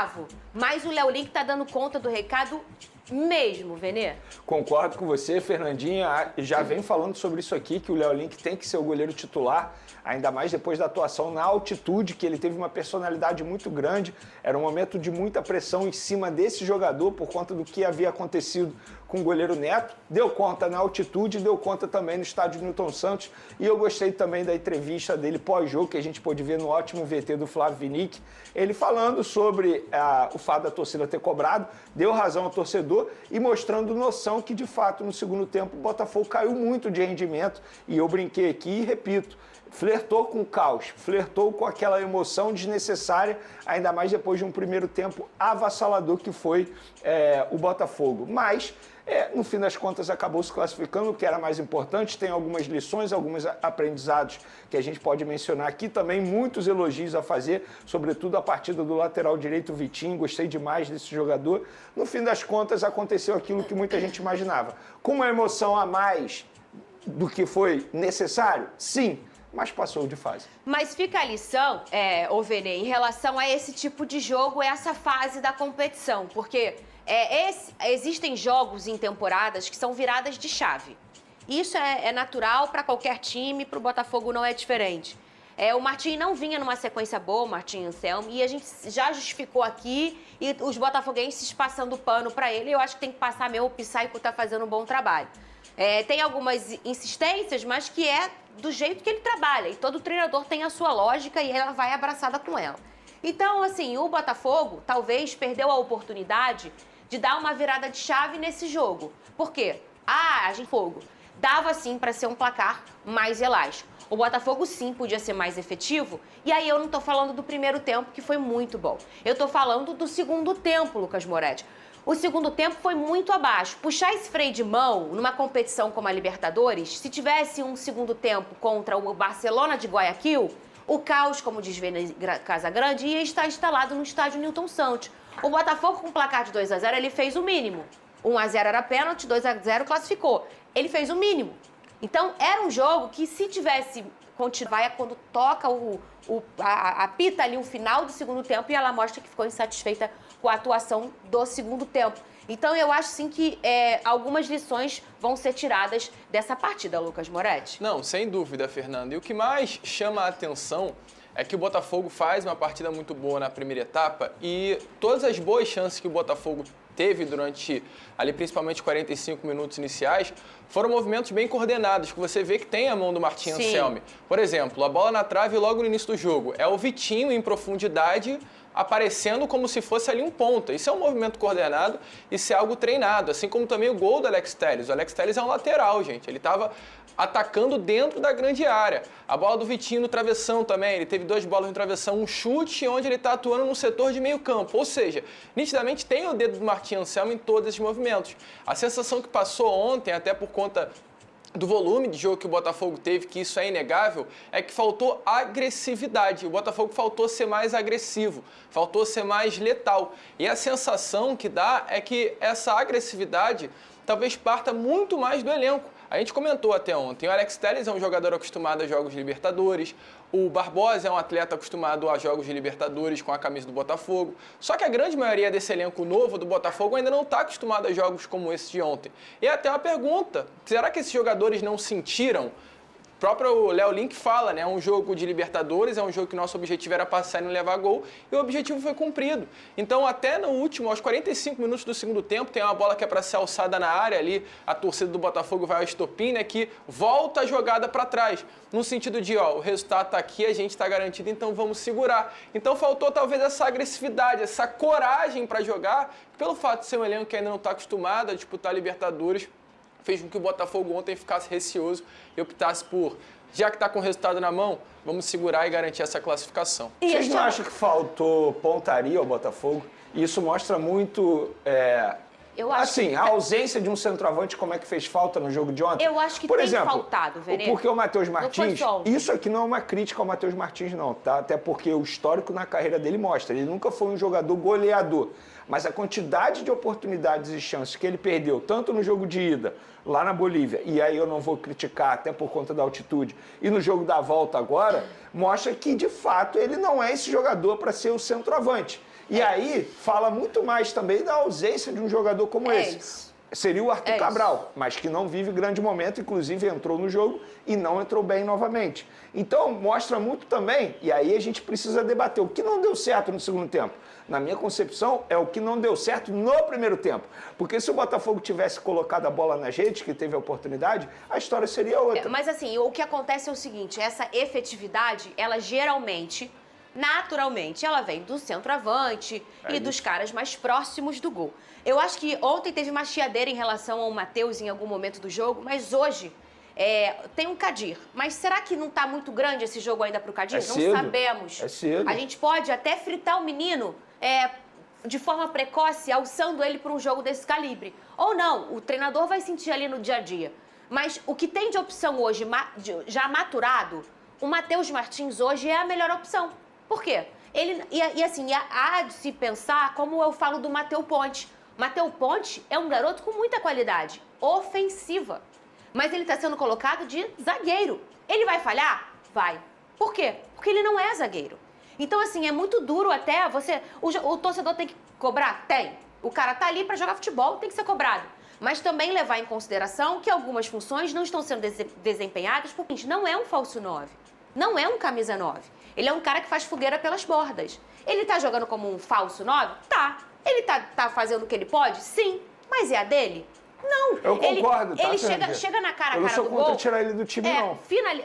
bravo. Mas o Léo Link tá dando conta do recado mesmo, Vene. Concordo com você, Fernandinha. Já vem falando sobre isso aqui, que o Léo Link tem que ser o goleiro titular, ainda mais depois da atuação na altitude, que ele teve uma personalidade muito grande. Era um momento de muita pressão em cima desse jogador por conta do que havia acontecido com o goleiro Neto. Deu conta na altitude, deu conta também no estádio Newton Santos. E eu gostei também da entrevista dele pós-jogo, que a gente pôde ver no ótimo VT do Flávio Vinick. Ele falando sobre o fato da torcida ter cobrado, deu razão ao torcedor e mostrando noção que, de fato, no segundo tempo, o Botafogo caiu muito de rendimento. E eu brinquei aqui e repito, flertou com o caos, flertou com aquela emoção desnecessária, ainda mais depois de um primeiro tempo avassalador que foi o Botafogo. Mas, no fim das contas, acabou se classificando, o que era mais importante. Tem algumas lições, alguns aprendizados que a gente pode mencionar aqui também, muitos elogios a fazer, sobretudo a partida do lateral direito Vitinho, gostei demais desse jogador. No fim das contas, aconteceu aquilo que muita gente imaginava. Com uma emoção a mais do que foi necessário? Sim, mas passou de fase. Mas fica a lição, Vene, em relação a esse tipo de jogo, essa fase da competição, porque existem jogos em temporadas que são viradas de chave. Isso é natural para qualquer time, para o Botafogo não é diferente. O Martim não vinha numa sequência boa, o Martim Anselmo, e a gente já justificou aqui, e os botafoguenses passando pano para ele, eu acho que tem que passar mesmo, o Pissaico está fazendo um bom trabalho. Tem algumas insistências, mas que é do jeito que ele trabalha, e todo treinador tem a sua lógica e ela vai abraçada com ela. Então, assim, o Botafogo talvez perdeu a oportunidade de dar uma virada de chave nesse jogo. Por quê? A gente fogo dava sim para ser um placar mais elástico. O Botafogo sim podia ser mais efetivo, e aí eu não tô falando do primeiro tempo, que foi muito bom. Eu tô falando do segundo tempo, Lucas Moretti. O segundo tempo foi muito abaixo. Puxar esse freio de mão numa competição como a Libertadores, se tivesse um segundo tempo contra o Barcelona de Guayaquil, o caos, como diz Vene Casagrande, ia estar instalado no estádio Newton Santos. O Botafogo, com placar de 2-0, ele fez o mínimo. 1-0 era pênalti, 2-0 classificou. Ele fez o mínimo. Então, era um jogo que, se tivesse continuar, quando toca apita ali o final do segundo tempo, e ela mostra que ficou insatisfeita com a atuação do segundo tempo. Então, eu acho sim que algumas lições vão ser tiradas dessa partida, Lucas Moretti. Não, sem dúvida, Fernanda. E o que mais chama a atenção é que o Botafogo faz uma partida muito boa na primeira etapa, e todas as boas chances que o Botafogo teve durante, ali principalmente 45 minutos iniciais, foram movimentos bem coordenados, que você vê que tem a mão do Martim Anselmi. Por exemplo, a bola na trave logo no início do jogo. É o Vitinho em profundidade, aparecendo como se fosse ali um ponta. Isso é um movimento coordenado, isso é algo treinado, assim como também o gol do Alex Telles. O Alex Telles é um lateral, gente. Ele estava atacando dentro da grande área. A bola do Vitinho no travessão também, ele teve 2 bolas no travessão, um chute onde ele está atuando no setor de meio campo. Ou seja, nitidamente tem o dedo do Martim Anselmo em todos esses movimentos. A sensação que passou ontem, até por conta do volume de jogo que o Botafogo teve, que isso é inegável, é que faltou agressividade. O Botafogo faltou ser mais agressivo, faltou ser mais letal. E a sensação que dá é que essa agressividade talvez parta muito mais do elenco. A gente comentou até ontem, o Alex Telles é um jogador acostumado a jogos de Libertadores, o Barbosa é um atleta acostumado a jogos de Libertadores com a camisa do Botafogo, só que a grande maioria desse elenco novo do Botafogo ainda não está acostumado a jogos como esse de ontem. E até uma pergunta, será que esses jogadores não sentiram? O próprio Léo Link fala, né? É um jogo de Libertadores, é um jogo que nosso objetivo era passar e não levar gol, e o objetivo foi cumprido. Então, até no último, aos 45 minutos do segundo tempo, tem uma bola que é para ser alçada na área ali, a torcida do Botafogo vai ao estopim, né? Que volta a jogada para trás, no sentido de, o resultado está aqui, a gente está garantido, então vamos segurar. Então, faltou talvez essa agressividade, essa coragem para jogar, pelo fato de ser um elenco que ainda não está acostumado a disputar Libertadores, fez com que o Botafogo ontem ficasse receoso e optasse por, já que está com o resultado na mão, vamos segurar e garantir essa classificação. Vocês não acham que faltou pontaria ao Botafogo? Isso mostra muito, eu acho assim, a ausência de um centroavante, como é que fez falta no jogo de ontem. Eu acho que por tem exemplo, faltado, Vene. Porque o Matheus Martins, só. isso aqui não é uma crítica ao Matheus Martins não, tá? Até porque o histórico na carreira dele mostra, ele nunca foi um jogador goleador, mas a quantidade de oportunidades e chances que ele perdeu, tanto no jogo de ida, lá na Bolívia, e aí eu não vou criticar até por conta da altitude, e no jogo da volta agora, mostra que de fato ele não é esse jogador para ser o centroavante. E aí, fala muito mais também da ausência de um jogador como esse. Isso. Seria o Arthur Cabral, mas que não vive grande momento, inclusive entrou no jogo e não entrou bem novamente. Então, mostra muito também, e aí a gente precisa debater o que não deu certo no segundo tempo. Na minha concepção, é o que não deu certo no primeiro tempo. Porque se o Botafogo tivesse colocado a bola nas redes, que teve a oportunidade, a história seria outra. Mas assim, o que acontece é o seguinte, essa efetividade, ela geralmente, naturalmente, ela vem do centroavante e dos caras mais próximos do gol. Eu acho que ontem teve uma chiadeira em relação ao Matheus em algum momento do jogo, mas hoje tem um Kadir. Mas será que não está muito grande esse jogo ainda para o Kadir? Não sabemos. É cedo. A gente pode até fritar o menino de forma precoce, alçando ele para um jogo desse calibre. Ou não, o treinador vai sentir ali no dia a dia. Mas o que tem de opção hoje, já maturado, o Matheus Martins hoje é a melhor opção. Por quê? Há de se pensar como eu falo do Matheus Ponte. Matheus Ponte é um garoto com muita qualidade ofensiva, mas ele está sendo colocado de zagueiro. Ele vai falhar? Vai. Por quê? Porque ele não é zagueiro. Então, assim, é muito duro até você... O torcedor tem que cobrar? Tem. O cara tá ali para jogar futebol, tem que ser cobrado. Mas também levar em consideração que algumas funções não estão sendo desempenhadas porque não é um falso 9. Não é um camisa 9. Ele é um cara que faz fogueira pelas bordas. Ele tá jogando como um falso 9? Tá. Ele tá fazendo o que ele pode? Sim. Mas é a dele? Não. Eu concordo, Ele chega na cara do gol... Eu não sou contra tirar ele do time, não.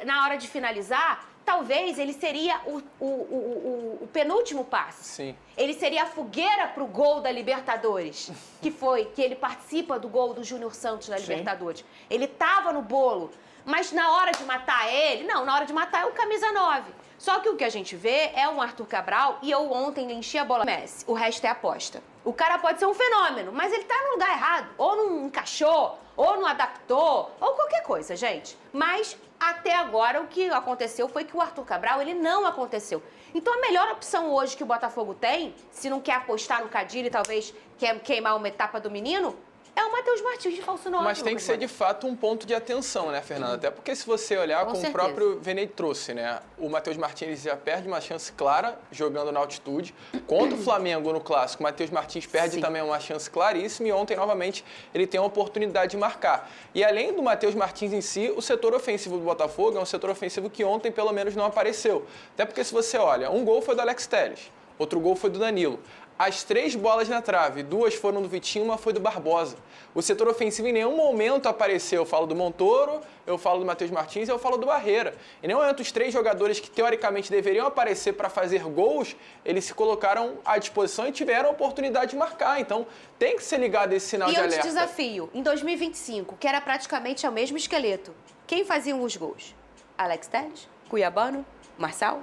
Na hora de finalizar, talvez ele seria o penúltimo passe. Sim. Ele seria a fogueira pro gol da Libertadores, que ele participa do gol do Júnior Santos na Libertadores. Ele tava no bolo, mas na hora de matar ele... Não, na hora de matar é o camisa 9. Só que o que a gente vê é um Arthur Cabral, e eu ontem enchi a bola Messi. O resto é aposta. O cara pode ser um fenômeno, mas ele tá no lugar errado. Ou não encaixou, ou não adaptou, ou qualquer coisa, gente. Mas até agora o que aconteceu foi que o Arthur Cabral, ele não aconteceu. Então a melhor opção hoje que o Botafogo tem, se não quer apostar no Kadir e talvez quer queimar uma etapa do menino, é o Matheus Martins de falso 9. Mas tem que ser, de fato, um ponto de atenção, né, Fernanda? Até porque se você olhar, como o próprio Venei trouxe, né? O Matheus Martins já perde uma chance clara jogando na altitude. Contra o Flamengo no Clássico, o Matheus Martins perde também uma chance claríssima. E ontem, novamente, ele tem a oportunidade de marcar. E além do Matheus Martins em si, o setor ofensivo do Botafogo é um setor ofensivo que ontem, pelo menos, não apareceu. Até porque se você olha, um gol foi do Alex Telles, outro gol foi do Danilo. As 3 bolas na trave, 2 foram do Vitinho, uma foi do Barbosa. O setor ofensivo em nenhum momento apareceu. Eu falo do Montoro, eu falo do Matheus Martins e eu falo do Barreira. Em nenhum momento os 3 jogadores que teoricamente deveriam aparecer para fazer gols, eles se colocaram à disposição e tiveram a oportunidade de marcar. Então tem que ser ligado esse sinal de alerta. E eu te desafio, em 2025, que era praticamente o mesmo esqueleto, quem fazia os gols? Alex Telles? Cuiabano? Marçal?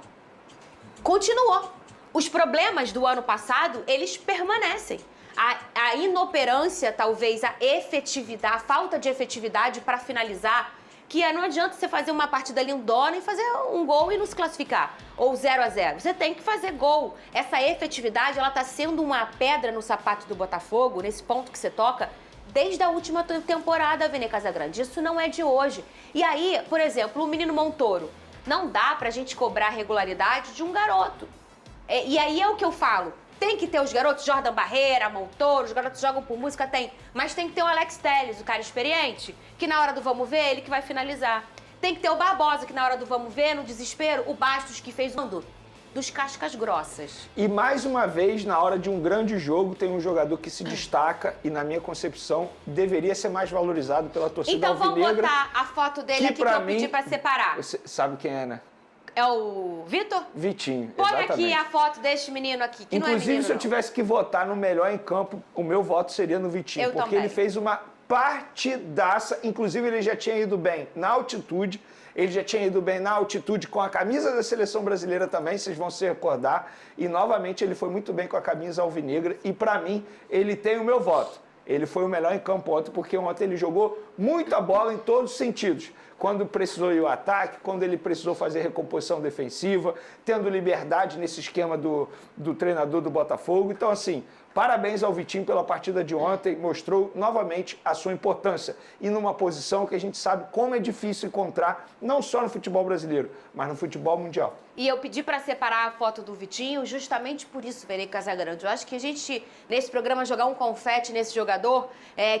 Continuou. Os problemas do ano passado, eles permanecem. A inoperância, talvez, a efetividade, a falta de efetividade para finalizar, que não adianta você fazer uma partida lindona e fazer um gol e não se classificar, ou 0-0. Você tem que fazer gol. Essa efetividade, ela está sendo uma pedra no sapato do Botafogo, nesse ponto que você toca, desde a última temporada, Vene Casagrande. Isso não é de hoje. E aí, por exemplo, o menino Montoro, não dá pra gente cobrar a regularidade de um garoto. E aí é o que eu falo. Tem que ter os garotos, Jordan Barreira, Montoro, os garotos jogam por música, tem. Mas tem que ter o Alex Telles, o cara experiente, que na hora do vamos ver, ele que vai finalizar. Tem que ter o Barbosa, que na hora do vamos ver, no desespero, o Bastos, que fez o dos cascas grossas. E mais uma vez, na hora de um grande jogo, tem um jogador que se destaca e, na minha concepção, deveria ser mais valorizado pela torcida alvinegra. Então vamos botar a foto dele aqui que eu pedi pra separar. Você sabe quem é, né? É o Vitor? Vitinho, Põe exatamente. aqui a foto deste menino aqui, que inclusive, não é menino, se eu tivesse que votar no melhor em campo, o meu voto seria no Vitinho. Eu porque também. Ele fez uma partidaça. Inclusive, ele já tinha ido bem na altitude. Ele já tinha ido bem na altitude com a camisa da Seleção Brasileira também, vocês vão se recordar. E, novamente, ele foi muito bem com a camisa alvinegra. E, para mim, ele tem o meu voto. Ele foi o melhor em campo ontem, porque ontem ele jogou muita bola em todos os sentidos. Quando precisou ir ao ataque, quando ele precisou fazer recomposição defensiva, tendo liberdade nesse esquema do treinador do Botafogo. Então, assim, parabéns ao Vitinho pela partida de ontem, mostrou novamente a sua importância. E numa posição que a gente sabe como é difícil encontrar, não só no futebol brasileiro, mas no futebol mundial. E eu pedi para separar a foto do Vitinho justamente por isso, Vene Casagrande. Eu acho que a gente, nesse programa, jogar um confete nesse jogador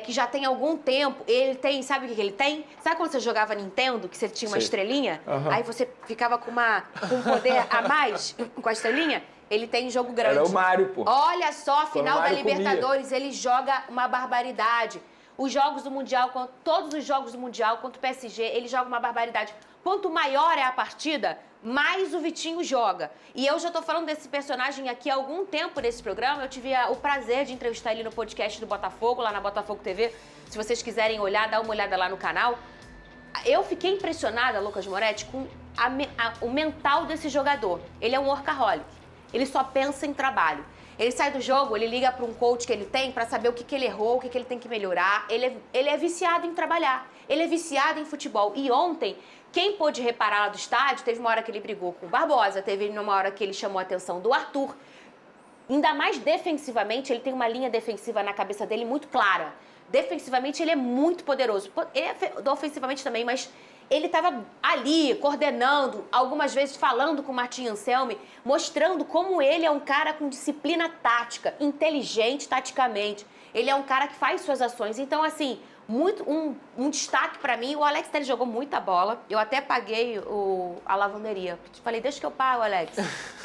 que já tem algum tempo. Ele tem, sabe o que ele tem? Sabe quando você jogava Nintendo, que você tinha uma estrelinha? Aí você ficava com um poder a mais com a estrelinha? Ele tem jogo grande. Era o Mário, pô. Olha só, final da Libertadores, comia. ele joga uma barbaridade. Os jogos do Mundial, todos os jogos do Mundial contra o PSG, ele joga uma barbaridade. Quanto maior é a partida, mais o Vitinho joga. E eu já tô falando desse personagem aqui há algum tempo nesse programa. Eu tive o prazer de entrevistar ele no podcast do Botafogo, lá na Botafogo TV. Se vocês quiserem olhar, dá uma olhada lá no canal. Eu fiquei impressionada, Lucas Moretti, com o mental desse jogador. Ele é um workaholic. Ele só pensa em trabalho. Ele sai do jogo, ele liga para um coach que ele tem para saber o que ele errou, o que ele tem que melhorar. Ele é viciado em trabalhar. Ele é viciado em futebol. E ontem, quem pôde reparar lá do estádio, teve uma hora que ele brigou com o Barbosa, teve uma hora que ele chamou a atenção do Arthur. Ainda mais defensivamente, ele tem uma linha defensiva na cabeça dele muito clara. Defensivamente, ele é muito poderoso. Ele é ofensivamente também, mas ele estava ali, coordenando, algumas vezes falando com o Martim Anselmi, mostrando como ele é um cara com disciplina tática, inteligente taticamente. Ele é um cara que faz suas ações. Então, assim, um destaque pra mim, o Alex Telles jogou muita bola. Eu até paguei a lavanderia. Falei, deixa que eu pago, Alex.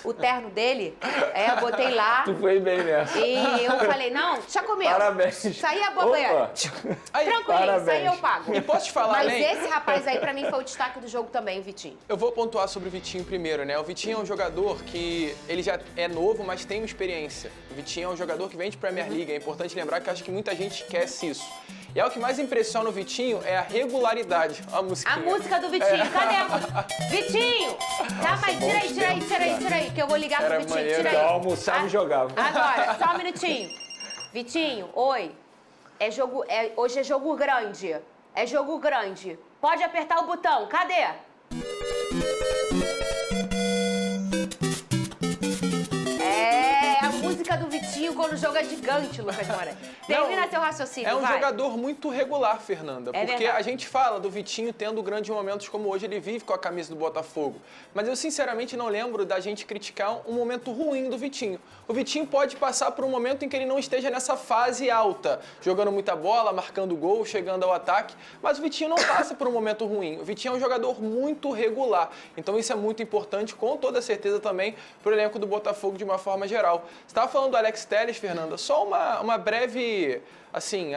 O terno dele, eu botei lá. Tu foi bem nessa. E eu falei, não, deixa comigo. Parabéns. Saí a bobeira. Tranquilinho, isso aí eu pago. E posso te falar, Mas além... esse rapaz aí, pra mim, foi o destaque do jogo também, o Vitinho. Eu vou pontuar sobre o Vitinho primeiro, né? O Vitinho é um jogador que ele já é novo, mas tem uma experiência. O Vitinho é um jogador que vem de Premier League. É importante lembrar que eu acho que muita gente esquece isso. E o que mais impressiona o Vitinho é a regularidade. A música do Vitinho, cadê? Vitinho! Tá, mas tira aí, que eu vou ligar pro Vitinho. Tira aí. Eu almoçava e jogava. Agora, só um minutinho. Vitinho, oi. Hoje é jogo grande. É jogo grande. Pode apertar o botão. Cadê? A música do Vitinho quando o jogo é gigante, Lucas Moretti. Termina seu raciocínio, É um vai. jogador muito regular, Fernanda. Porque verdade. a gente fala do Vitinho tendo grandes momentos como hoje ele vive com a camisa do Botafogo. Mas eu, sinceramente, não lembro da gente criticar um momento ruim do Vitinho. O Vitinho pode passar por um momento em que ele não esteja nessa fase alta, jogando muita bola, marcando gol, chegando ao ataque. Mas o Vitinho não passa por um momento ruim. O Vitinho é um jogador muito regular. Então isso é muito importante, com toda certeza também, para o elenco do Botafogo de uma forma geral. Você estava falando do Alex Telles, Fernanda, só uma breve, assim,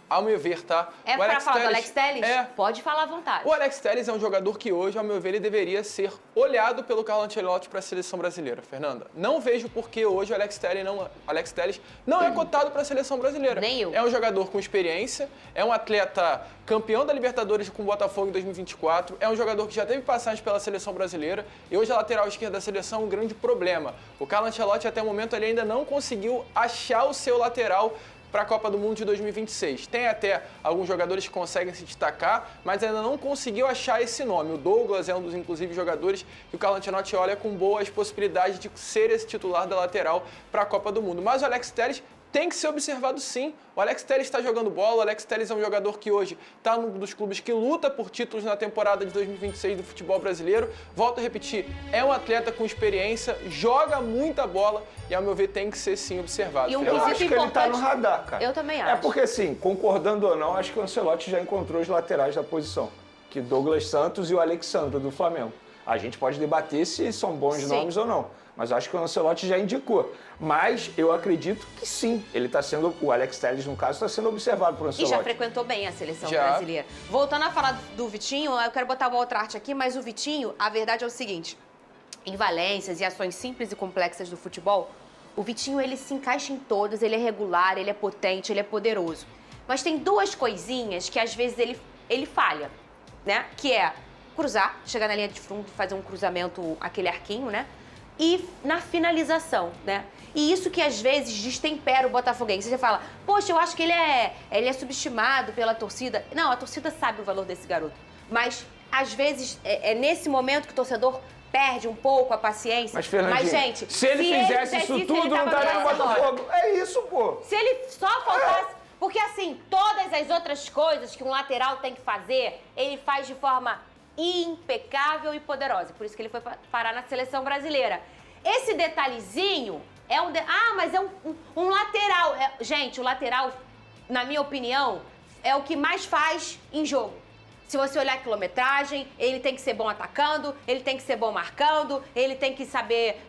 ao meu ver, tá? É pra falar do Alex Telles? Pode falar à vontade. O Alex Telles é um jogador que hoje, ao meu ver, ele deveria ser olhado pelo Carlo Ancelotti para a seleção brasileira, Fernanda. Não vejo por que hoje o Alex Telles não é cotado para a seleção brasileira. Nem eu. É um jogador com experiência, é um atleta campeão da Libertadores com o Botafogo em 2024, é um jogador que já teve passagem pela seleção brasileira e hoje a lateral esquerda da seleção é um grande problema. O Carlo Ancelotti, até o momento, ele ainda não conseguiu achar o seu lateral para a Copa do Mundo de 2026. Tem até alguns jogadores que conseguem se destacar, mas ainda não conseguiu achar esse nome. O Douglas é um dos, inclusive, jogadores que o Carlo Ancelotti olha com boas possibilidades de ser esse titular da lateral para a Copa do Mundo. Mas o Alex Telles tem que ser observado sim. O Alex Telles está jogando bola, o Alex Telles é um jogador que hoje está num dos clubes que luta por títulos na temporada de 2026 do futebol brasileiro. Volto a repetir, é um atleta com experiência, joga muita bola e, ao meu ver, tem que ser sim observado. E Eu acho que ele está no radar, cara. Eu também acho. É porque, assim, concordando ou não, acho que o Ancelotti já encontrou os laterais da posição. Que Douglas Santos e o Alexandre do Flamengo. A gente pode debater se são bons nomes ou não. Mas eu acho que o Ancelotti já indicou. Mas eu acredito que sim, ele está sendo, o Alex Telles, no caso, está sendo observado por Ancelotti. E já frequentou bem a seleção brasileira. Voltando a falar do Vitinho, eu quero botar uma outra arte aqui, mas o Vitinho, a verdade é o seguinte, em valências e ações simples e complexas do futebol, o Vitinho, ele se encaixa em todas, ele é regular, ele é potente, ele é poderoso. Mas tem duas coisinhas que, às vezes, ele falha, né? Que é cruzar, chegar na linha de fundo, fazer um cruzamento, aquele arquinho, né? E na finalização, né? E isso que às vezes destempera o botafoguense. Você fala, poxa, eu acho que ele é subestimado pela torcida. Não, a torcida sabe o valor desse garoto. Mas, às vezes, é nesse momento que o torcedor perde um pouco a paciência. Mas, Fernandinho, gente, se ele fizesse isso tudo, não estaria no Botafogo. É isso, pô. Se ele só faltasse... Porque, assim, todas as outras coisas que um lateral tem que fazer, ele faz de forma impecável e poderosa. Por isso que ele foi parar na seleção brasileira. Esse detalhezinho é um... mas é um lateral. Gente, o lateral, na minha opinião, é o que mais faz em jogo. Se você olhar a quilometragem, ele tem que ser bom atacando, ele tem que ser bom marcando, ele tem que saber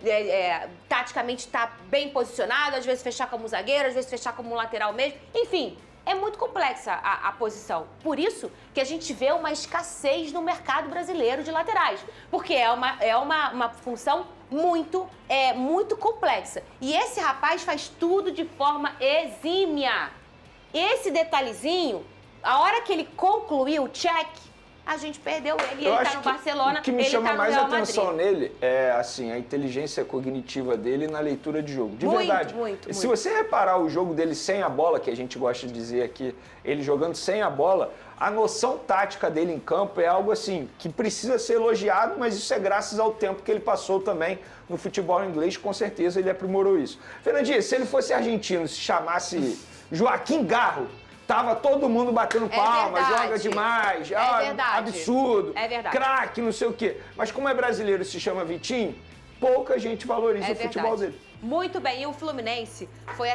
taticamente estar bem posicionado, às vezes fechar como zagueiro, às vezes fechar como um lateral mesmo. Enfim, é muito complexa a posição. Por isso que a gente vê uma escassez no mercado brasileiro de laterais. Porque é uma função muito complexa. E esse rapaz faz tudo de forma exímia. Esse detalhezinho... A hora que ele concluiu o check, a gente perdeu ele. Ele tá no Barcelona, o que me chama mais atenção Madrid. nele é assim, a inteligência cognitiva dele na leitura de jogo. De muito, verdade. muito. Se você reparar o jogo dele sem a bola, que a gente gosta de dizer aqui, ele jogando sem a bola, a noção tática dele em campo é algo assim, que precisa ser elogiado, mas isso é graças ao tempo que ele passou também no futebol inglês, com certeza ele aprimorou isso. Fernandinho, se ele fosse argentino, se chamasse Joaquim Garro, tava todo mundo batendo palma, joga demais, absurdo, craque, não sei o quê. Mas como é brasileiro e se chama Vitinho, pouca gente valoriza o futebol dele. Muito bem, e o Fluminense foi